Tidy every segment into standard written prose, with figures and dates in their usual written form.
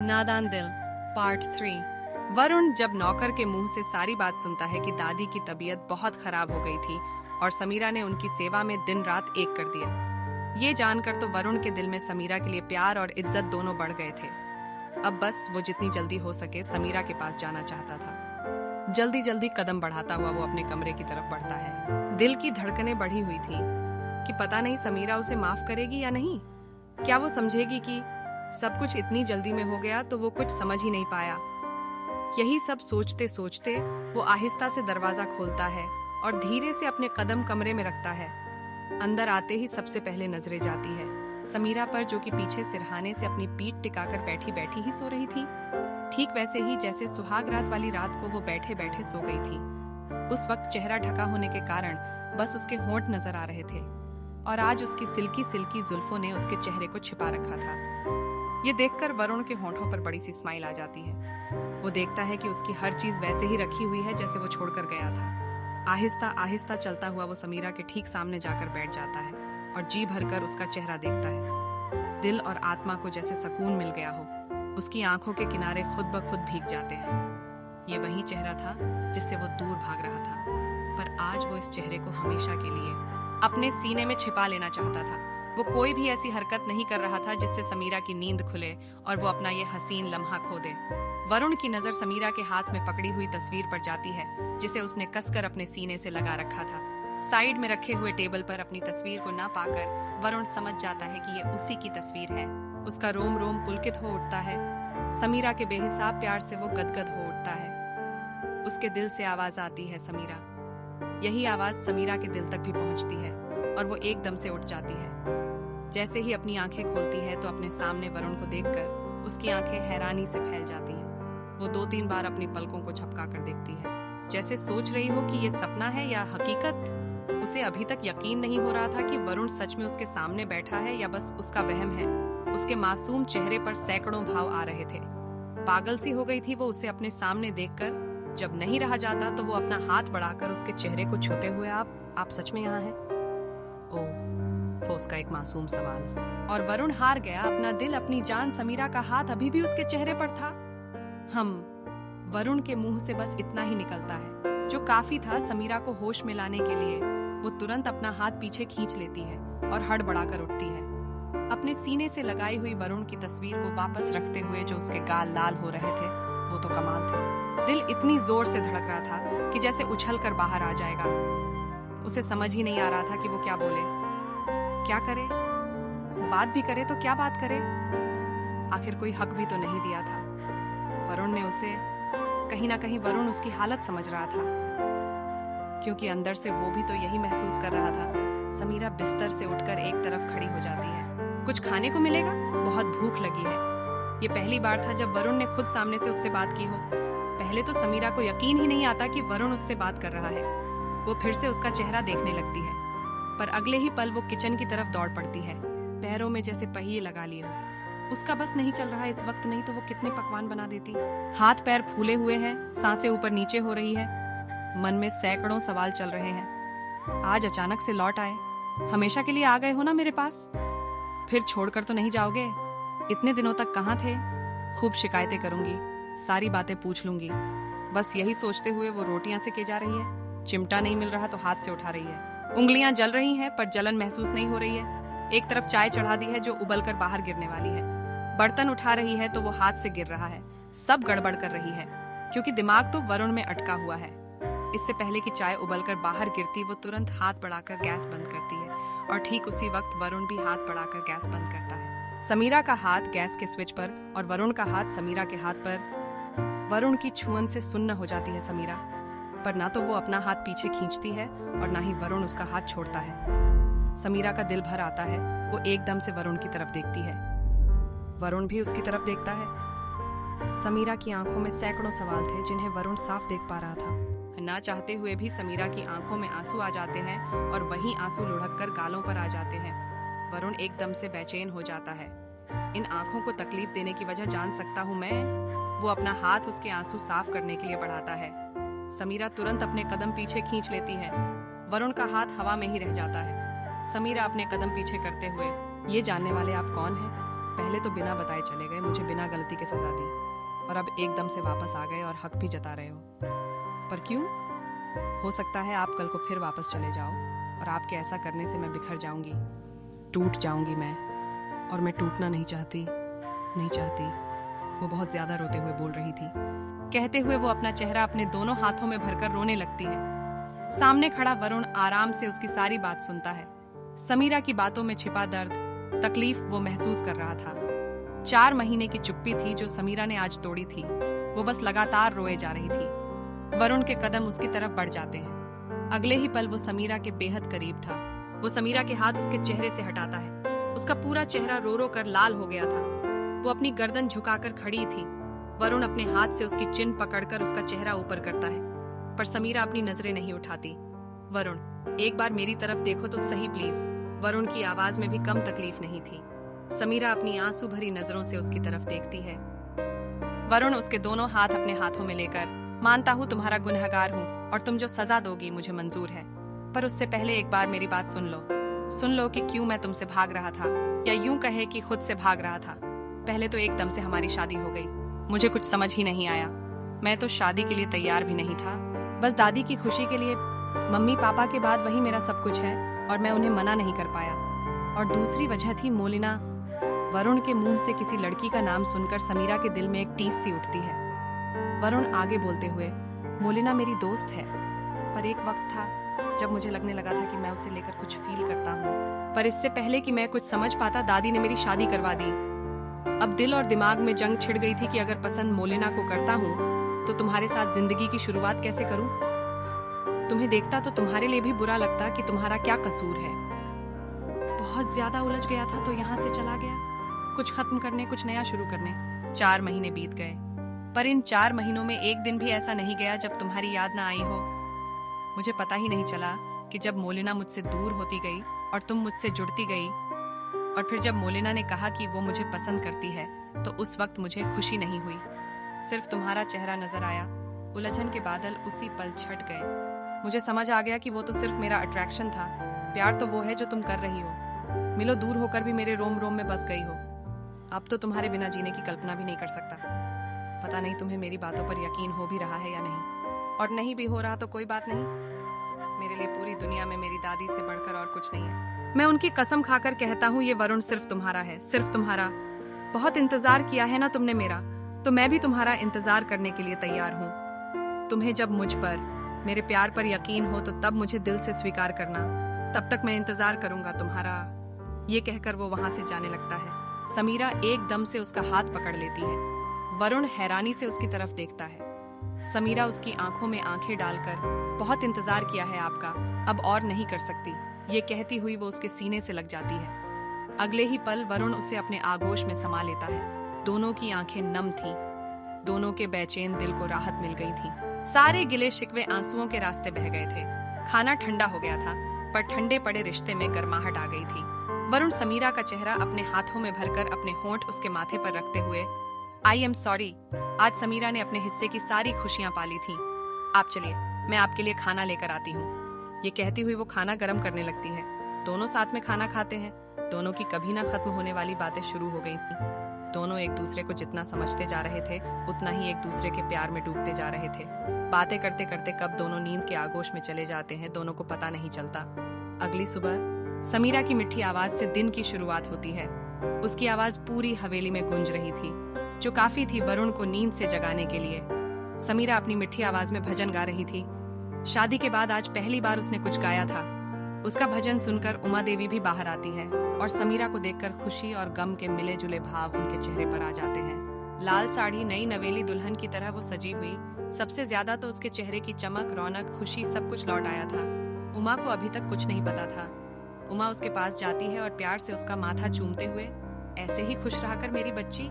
नादान दिल पार्ट 3। वरुण जब नौकर के मुंह से सारी बात सुनता है कि दादी की तबीयत बहुत खराब हो गई थी और समीरा ने उनकी सेवा में दिन रात एक कर दिया, ये जानकर तो वरुण के दिल में समीरा के लिए प्यार और इज्जत दोनों बढ़ गए थे। अब बस वो जितनी जल्दी हो सके समीरा के पास जाना चाहता था। जल्दी जल्दी कदम बढ़ाता हुआ वो अपने कमरे की तरफ बढ़ता है। दिल की धड़कनें बढ़ी हुई थी कि पता नहीं समीरा उसे माफ करेगी या नहीं। क्या वो समझेगी कि सब कुछ इतनी जल्दी में हो गया तो वो कुछ समझ ही नहीं पाया। यही सब सोचते सोचते वो आहिस्ता से दरवाजा खोलता है और धीरे से अपने कदम कमरे में रखता है। अंदर आते ही सबसे पहले नजरें जाती है समीरा पर, जो कि पीछे सिरहाने से अपनी पीठ टिकाकर बैठी बैठी ही सो रही थी, ठीक वैसे ही जैसे सुहाग रात वाली रात को वो बैठे बैठे सो गई थी। उस वक्त चेहरा ढका होने के कारण बस उसके होंठ नजर आ रहे थे और आज उसकी सिल्की सिल्की जुल्फों ने उसके चेहरे को छिपा रखा था। ये देखकर वरुण के होंठों पर बड़ी सी स्माइल आ जाती है। वो देखता है कि उसकी हर चीज वैसे ही रखी हुई है जैसे वो छोड़कर गया था। आहिस्ता आहिस्ता चलता हुआ वो समीरा के ठीक सामने जाकर बैठ जाता है और जी भरकर उसका चेहरा देखता है। दिल और आत्मा को जैसे सुकून मिल गया हो। उसकी आंखों के किनारे खुद ब खुद भीग जाते हैं। ये वही चेहरा था जिससे वो दूर भाग रहा था, पर आज वो इस चेहरे को हमेशा के लिए अपने सीने में छिपा लेना चाहता था। वो कोई भी ऐसी हरकत नहीं कर रहा था जिससे समीरा की नींद खुले और वो अपना ये हसीन लम्हा खो दे। वरुण की नजर समीरा के हाथ में पकड़ी हुई तस्वीर पर जाती है जिसे उसने कसकर अपने सीने से लगा रखा था। साइड में रखे हुए टेबल पर अपनी तस्वीर को ना पाकर वरुण समझ जाता है कि ये उसी की तस्वीर है। उसका रोम रोम पुलकित हो उठता है। समीरा के बेहिसाब प्यार से वो गदगद हो उठता है। उसके दिल से आवाज आती है समीरा। यही आवाज समीरा के दिल तक भी पहुंचती है और वो एकदम से उठ जाती है। जैसे ही अपनी आंखें खोलती है तो अपने सामने वरुण को देखकर उसकी आंखें हैरानी से फैल जाती हैं। वो 2-3 बार अपनी पलकों को झपका कर देखती है, जैसे सोच रही हो कि ये सपना है या हकीकत। उसे अभी तक यकीन नहीं हो रहा था कि वरुण सच में उसके सामने बैठा है या बस उसका वहम है। उसके मासूम चेहरे पर सैकड़ों भाव आ रहे थे। पागल सी हो गई थी वो उसे अपने सामने देखकर। जब नहीं रहा जाता तो वो अपना हाथ बढ़ाकर उसके चेहरे को छूते हुए आप सच में यहाँ हैं? वो उसका एक मासूम सवाल। और वरुण हार गया। अपना दिल, अपनी जान, समीरा का हाथ अभी भी उसके चेहरे पर था। वरुण के मुंह से बस इतना ही निकलता है जो काफी था समीरा को होश में लाने के लिए। वो तुरंत अपना हाथ पीछे खींच लेती है और हड़बड़ाकर उठती है। अपने सीने से लगाई हुई वरुण की तस्वीर को वापस रखते हुए जो उसके गाल लाल हो रहे थे वो तो कमाल थे। दिल इतनी जोर से धड़क रहा था कि जैसे उछल कर बाहर आ जाएगा। उसे समझ ही नहीं आ रहा था कि वो क्या बोले, क्या करे। बात भी करे तो क्या बात करे। आखिर कोई हक भी तो नहीं दिया था वरुण ने उसे। कहीं ना कहीं वरुण उसकी हालत समझ रहा था, क्योंकि अंदर से वो भी तो यही महसूस कर रहा था। समीरा बिस्तर से उठकर एक तरफ खड़ी हो जाती है। कुछ खाने को मिलेगा, बहुत भूख लगी है। ये पहली बार था जब वरुण ने खुद सामने से उससे बात की हो। पहले तो समीरा को यकीन ही नहीं आता कि वरुण उससे बात कर रहा है। वो फिर से उसका चेहरा देखने लगती है, पर अगले ही पल वो किचन की तरफ दौड़ पड़ती है, पैरों में जैसे पहिए लगा लिए हो। उसका बस नहीं चल रहा इस वक्त, नहीं तो वो कितने पकवान बना देती। हाथ पैर फूले हुए हैं, सांसें ऊपर नीचे हो रही है। मन में सैकड़ों सवाल चल रहे हैं। आज अचानक से लौट आए, हमेशा के लिए आ गए हो ना मेरे पास? फिर छोड़कर तो नहीं जाओगे? इतने दिनों तक कहाँ थे? खूब शिकायतें करूंगी, सारी बातें पूछ लूंगी। बस यही सोचते हुए वो रोटियां सेके जा रही है। चिमटा नहीं मिल रहा तो हाथ से उठा रही है। उंगलियां जल रही हैं पर जलन महसूस नहीं हो रही है। एक तरफ चाय चढ़ा दी है जो उबलकर बाहर गिरने वाली है। बर्तन उठा रही है तो वो हाथ से गिर रहा है। सब गड़बड़ कर रही है, क्योंकि दिमाग तो वरुण में अटका हुआ है। इससे पहले कि चाय उबलकर बाहर गिरती वो तुरंत हाथ बढ़ाकर गैस बंद करती है और ठीक उसी वक्त वरुण भी हाथ बढ़ाकर गैस बंद करता है। समीरा का हाथ गैस के स्विच पर और वरुण का हाथ समीरा के हाथ पर। वरुण की छुअन से सुन्न हो जाती है समीरा, पर ना तो वो अपना हाथ पीछे खींचती है और ना ही वरुण उसका हाथ छोड़ता है। समीरा का दिल भर आता है। वो एकदम से वरुण की तरफ देखती है। वरुण भी उसकी तरफ देखता है। समीरा की आंखों में सैकड़ों सवाल थे जिन्हें वरुण साफ देख पा रहा था। ना चाहते हुए भी समीरा की आंखों में आंसू आ जाते हैं और वहीं आंसू लुढ़ककर गालों पर आ जाते हैं। वरुण एकदम से बेचैन हो जाता है। इन आंखों को तकलीफ देने की वजह जान सकता हूँ मैं। वो अपना हाथ उसके आंसू साफ करने के लिए बढ़ाता है। समीरा तुरंत अपने कदम पीछे खींच लेती है। वरुण का हाथ हवा में ही रह जाता है। समीरा अपने कदम पीछे करते हुए, ये जानने वाले आप कौन हैं? पहले तो बिना बताए चले गए, मुझे बिना गलती के सजा दी, और अब एकदम से वापस आ गए और हक भी जता रहे हो। पर क्यों? हो सकता है आप कल को फिर वापस चले जाओ और आपके ऐसा करने से मैं बिखर जाऊंगी, टूट जाऊंगी मैं, और मैं टूटना नहीं चाहती, नहीं चाहती। वो बहुत ज्यादा रोते हुए बोल रही थी। कहते हुए वो अपना चेहरा अपने दोनों हाथों में भरकर रोने लगती है। सामने खड़ा वरुण आराम से उसकी सारी बात सुनता है। समीरा की बातों में छिपा दर्द, तकलीफ वो महसूस कर रहा था। 4 महीने की चुप्पी थी जो समीरा ने आज तोड़ी थी। वो बस लगातार रोए जा रही थी। वरुण के कदम उसकी तरफ बढ़ जाते हैं। अगले ही पल वो समीरा के बेहद करीब था। वो समीरा के हाथ उसके चेहरे से हटाता है। उसका पूरा चेहरा रो रो कर लाल हो गया था। वो अपनी गर्दन झुकाकर खड़ी थी। वरुण अपने हाथ से उसकी चिन पकड़कर उसका चेहरा ऊपर करता है, पर समीरा अपनी नजरें नहीं उठाती। वरुण, एक बार मेरी तरफ देखो तो सही प्लीज। वरुण की आवाज में भी कम तकलीफ नहीं थी। समीरा अपनी आंसू भरी नजरों से उसकी तरफ देखती है। वरुण उसके दोनों हाथ अपने हाथों में लेकर, मानता हूँ तुम्हारा गुनहगार हूँ और तुम जो सजा दोगी मुझे मंजूर है, पर उससे पहले एक बार मेरी बात सुन लो कि क्यों मैं तुमसे भाग रहा था, या यूं कहे कि खुद से भाग रहा था। पहले तो एकदम से हमारी शादी हो गई, मुझे कुछ समझ ही नहीं आया। मैं तो शादी के लिए तैयार भी नहीं था, बस दादी की खुशी के लिए। मम्मी पापा के बाद वही मेरा सब कुछ है और मैं उन्हें मना नहीं कर पाया। और दूसरी वजह थी मोलिना। वरुण के मुंह से किसी लड़की का नाम सुनकर समीरा के दिल में एक टीस सी उठती है। वरुण आगे बोलते हुए, मोलिना मेरी दोस्त है, पर एक वक्त था जब मुझे लगने लगा था कि मैं उसे लेकर कुछ फील करता हूँ। पर इससे पहले कि मैं कुछ समझ पाता, दादी ने मेरी शादी करवा दी। अब दिल और दिमाग में जंग छिड़ गई थी कि अगर पसंद मोलिना को करता हूँ तो तुम्हारे साथ जिंदगी की शुरुआत कैसे करूं? तुम्हें देखता तो तुम्हारे लिए भी बुरा लगता कि तुम्हारा क्या कसूर है। बहुत ज्यादा उलझ गया था तो यहाँ से चला गया, कुछ खत्म करने, कुछ नया शुरू करने। 4 महीने बीत गए, पर इन 4 महीनों में एक दिन भी ऐसा नहीं गया जब तुम्हारी याद ना आई हो। मुझे पता ही नहीं चला कि जब मोलिना मुझसे दूर होती गई और तुम मुझसे जुड़ती गई, और फिर जब मोलिना ने कहा कि वो मुझे पसंद करती है, तो उस वक्त मुझे खुशी नहीं हुई, सिर्फ तुम्हारा चेहरा नजर आया। उलझन के बादल उसी पल छट गए। मुझे समझ आ गया कि वो तो सिर्फ मेरा अट्रैक्शन था। प्यार तो वो है जो तुम कर रही हो। मिलो दूर होकर भी मेरे रोम रोम में बस गई हो। अब तो तुम्हारे बिना जीने की कल्पना भी नहीं कर सकता। पता नहीं तुम्हें मेरी बातों पर यकीन हो भी रहा है या नहीं, और नहीं भी हो रहा तो कोई बात नहीं। मेरे लिए पूरी दुनिया में मेरी दादी से बढ़कर और कुछ नहीं है। मैं उनकी कसम खाकर कहता हूँ, ये वरुण सिर्फ तुम्हारा है, सिर्फ तुम्हारा। बहुत इंतजार किया है ना तुमने मेरा, तो मैं भी तुम्हारा इंतजार करने के लिए तैयार हूँ। तुम्हें जब मुझ पर, मेरे प्यार पर यकीन हो तो तब मुझे दिल से स्वीकार करना, तब तक मैं इंतजार करूंगा तुम्हारा। ये कहकर वो वहां से जाने लगता है। समीरा एकदम से उसका हाथ पकड़ लेती है। वरुण हैरानी से उसकी तरफ देखता है। समीरा उसकी आंखों में आंखें डालकर, बहुत इंतजार किया है आपका, अब और नहीं कर सकती, ये कहती हुई वो उसके सीने से लग जाती है। अगले ही पल वरुण उसे अपने आगोश में समा लेता है। दोनों की आंखें नम थीं, दोनों के बेचैन दिल को राहत मिल गई थी। सारे गिले शिकवे आंसुओं के रास्ते बह गए थे। खाना ठंडा हो गया था, पर ठंडे पड़े रिश्ते में गर्माहट आ गई थी। वरुण समीरा का चेहरा अपने हाथों में भरकर अपने होंठ उसके माथे पर रखते हुए, आई एम सॉरी, आज समीरा ने अपने हिस्से की सारी खुशियां पाली थीं। आप चलिए, मैं आपके लिए खाना लेकर आती हूँ। ये कहती हुई वो खाना गर्म करने लगती है। दोनों साथ में खाना खाते हैं। दोनों की कभी ना खत्म होने वाली बातें शुरू हो गई थी। दोनों एक दूसरे को जितना समझते जा रहे थे, उतना ही एक दूसरे के प्यार में डूबते जा रहे थे। बातें करते करते कब दोनों नींद के आगोश में चले जाते हैं, दोनों को पता नहीं चलता। अगली सुबह समीरा की मीठी आवाज से दिन की शुरुआत होती है। उसकी आवाज पूरी हवेली में गूंज रही थी, जो काफी थी वरुण को नींद से जगाने के लिए। समीरा अपनी मीठी आवाज में भजन गा रही थी। शादी के बाद आज पहली बार उसने कुछ गाया था। उसका भजन सुनकर उमा देवी भी बाहर आती है और समीरा को देखकर खुशी और गम के मिले जुले भाव उनके चेहरे पर आ जाते हैं। लाल साड़ी नई नवेली दुल्हन की तरह वो सजी हुई। सबसे ज्यादा तो उसके चेहरे की चमक, रौनक, खुशी सब कुछ लौट आया था। उमा को अभी तक कुछ नहीं पता था। उमा उसके पास जाती है और प्यार से उसका माथा चूमते हुए, ऐसे ही खुश रहा कर मेरी बच्ची।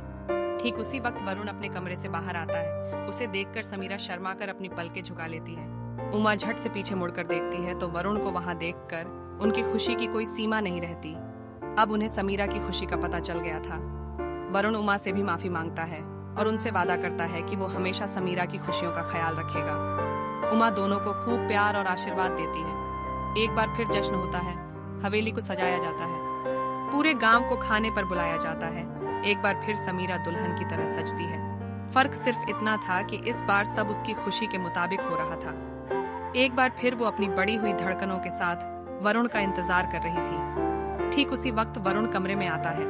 ठीक उसी वक्त वरुण अपने कमरे से बाहर आता है। उसे देखकर समीरा शर्मा कर अपनी पलकें झुका लेती है। उमा झट से पीछे मुड़कर देखती है तो वरुण को वहां देखकर उनकी खुशी की कोई सीमा नहीं रहती। अब उन्हें समीरा की खुशी का पता चल गया था। वरुण उमा से भी माफी मांगता है और उनसे वादा करता है कि वो हमेशा समीरा की खुशियों का ख्याल रखेगा। उमा दोनों को खूब प्यार और आशीर्वाद देती है। एक बार फिर जश्न होता है। हवेली को सजाया जाता है। पूरे गांव को खाने पर बुलाया जाता है। एक बार फिर समीरा दुल्हन की तरह सजती है। फर्क सिर्फ इतना था कि इस बार सब उसकी खुशी के मुताबिक हो रहा था। एक बार फिर वो अपनी बढ़ी हुई धड़कनों के साथ वरुण का इंतजार कर रही थी। ठीक उसी वक्त वरुण कमरे में आता है।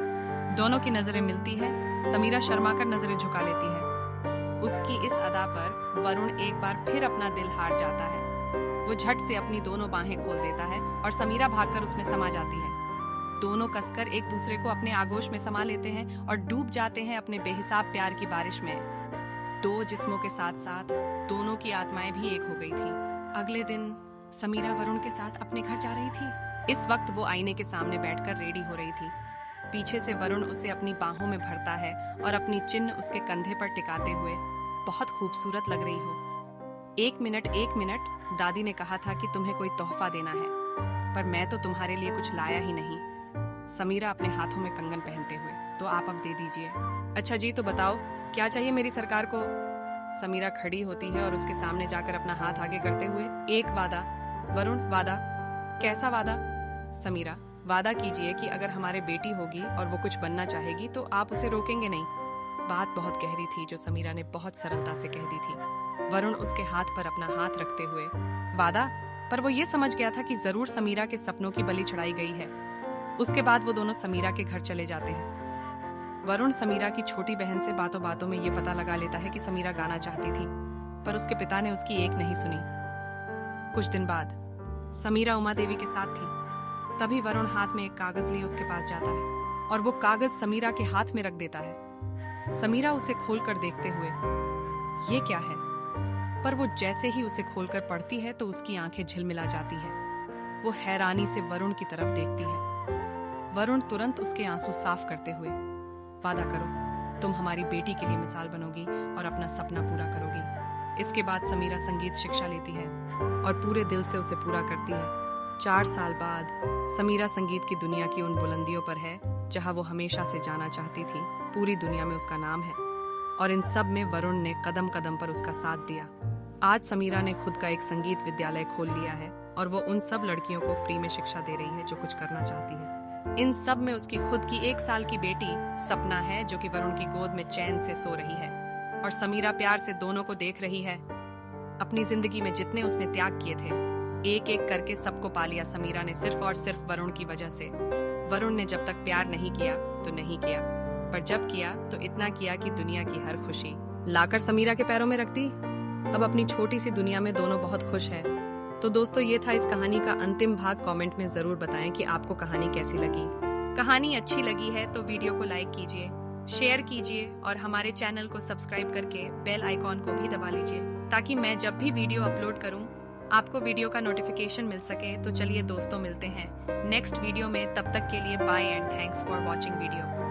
दोनों की नजरें मिलती है। समीरा शर्माकर नजरें झुका लेती है। उसकी इस अदा पर वरुण एक बार फिर अपना दिल हार जाता है। वो झट से अपनी दोनों बाहें खोल देता है और समीरा भागकर उसमें समा जाती है। दोनों कसकर एक दूसरे को अपने आगोश में समा लेते हैं और डूब जाते हैं अपने बेहिसाब प्यार की बारिश में। दो जिस्मों के साथ साथ दोनों की आत्माएं भी एक हो गई थी। अगले दिन समीरा वरुण के साथ अपने घर जा रही थी। इस वक्त वो आईने के सामने बैठकर रेडी हो रही थी। पीछे से वरुण उसे अपनी बाहों में भरता है और अपनी चिन्ह उसके कंधे पर टिकाते हुए, बहुत खूबसूरत लग रही हो। एक मिनट, दादी ने कहा था कि तुम्हें कोई तोहफा देना है, पर मैं तो तुम्हारे लिए कुछ लाया ही नहीं। समीरा अपने हाथों में कंगन पहनते हुए, तो आप अब दे दीजिए। अच्छा जी, तो बताओ क्या चाहिए मेरी सरकार को? समीरा खड़ी होती है और उसके सामने जाकर अपना हाथ आगे करते हुए, एक वादा। वरुण, वादा? कैसा वादा? समीरा, वादा कीजिए कि अगर हमारे बेटी होगी और वो कुछ बनना चाहेगी तो आप उसे रोकेंगे नहीं। बात बहुत गहरी थी जो समीरा ने बहुत सरलता से कह दी थी। वरुण उसके हाथ पर अपना हाथ रखते हुए, वादा? पर वो ये समझ गया था कि जरूर समीरा के सपनों की बलि चढ़ाई गई है। उसके बाद वो दोनों समीरा के घर चले जाते हैं। वरुण समीरा की छोटी बहन से बातों बातों में ये पता लगा लेता है कि समीरा गाना चाहती थी, पर उसके पिता ने उसकी एक नहीं सुनी। कुछ दिन बाद समीरा उमा देवी के साथ थी। तभी वरुण हाथ में एक कागज लिए उसके पास जाता है और वो कागज समीरा के हाथ में रख देता है। समीरा उसे खोलकर देखते हुए, ये क्या है? पर वो जैसे ही उसे खोलकर पढ़ती है तो उसकी आंखें झिलमिला जाती है। वो हैरानी से वरुण की तरफ देखती है। वरुण तुरंत उसके आंसू साफ करते हुए, वादा करो तुम हमारी बेटी के लिए मिसाल बनोगी और अपना सपना पूरा करोगी। इसके बाद समीरा संगीत शिक्षा लेती है और पूरे दिल से उसे पूरा करती है। 4 साल बाद समीरा संगीत की दुनिया की उन बुलंदियों पर है जहां वो हमेशा से जाना चाहती थी। पूरी दुनिया में उसका नाम है और इन सब में वरुण ने कदम कदम पर उसका साथ दिया। आज समीरा ने खुद का एक संगीत विद्यालय खोल लिया है और वो उन सब लड़कियों को फ्री में शिक्षा दे रही है जो कुछ करना चाहती है। इन सब में उसकी खुद की 1 साल की बेटी सपना है जो कि वरुण की गोद में चैन से सो रही है और समीरा प्यार से दोनों को देख रही है। अपनी जिंदगी में जितने उसने त्याग किए थे, एक एक करके सबको पा लिया समीरा ने, सिर्फ और सिर्फ वरुण की वजह से। वरुण ने जब तक प्यार नहीं किया तो नहीं किया, पर जब किया तो इतना किया कि दुनिया की हर खुशी लाकर समीरा के पैरों में रख दी। अब अपनी छोटी सी दुनिया में दोनों बहुत खुश है। तो दोस्तों, ये था इस कहानी का अंतिम भाग। कमेंट में जरूर बताएं कि आपको कहानी कैसी लगी। कहानी अच्छी लगी है तो वीडियो को लाइक कीजिए, शेयर कीजिए और हमारे चैनल को सब्सक्राइब करके बेल आइकॉन को भी दबा लीजिए ताकि मैं जब भी वीडियो अपलोड करूं आपको वीडियो का नोटिफिकेशन मिल सके। तो चलिए दोस्तों, मिलते हैं नेक्स्ट वीडियो में। तब तक के लिए bye and thanks for watching video.